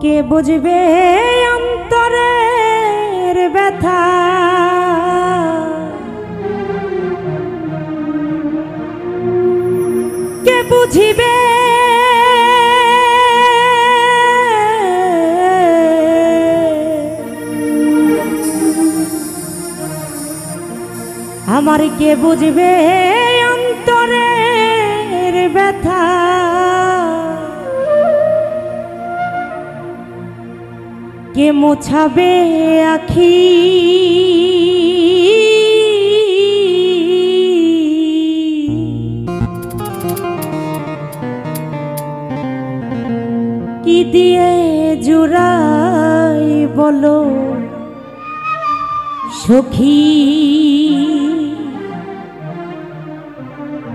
কে বুঝবে অন্তরের ব্যথা, কে বুঝিবে আমার, কে বুঝবে অন্তরের ব্যথা, কে মোছাবে আখি কি দিয়ে জুড়াই বলো সখী,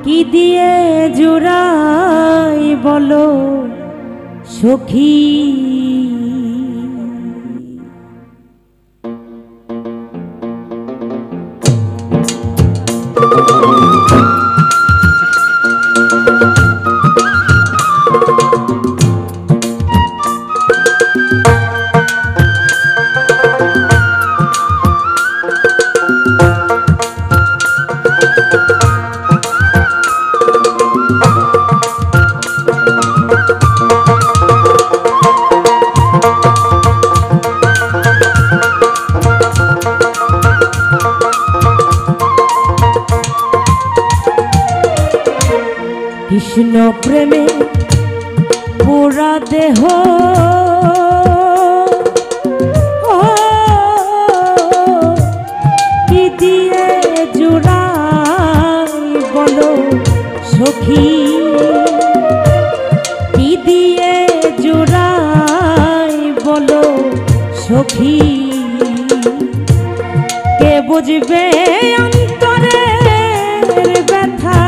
কি দিয়ে জুড়াই বলো সখী। কৃষ্ণ প্রেমে পুরা দেহ কি দিয়ে জুড়াই বলো সখী, কি দিয়ে জুড়াই বলো সখী, কে বুঝবে অন্তরের ব্যথা,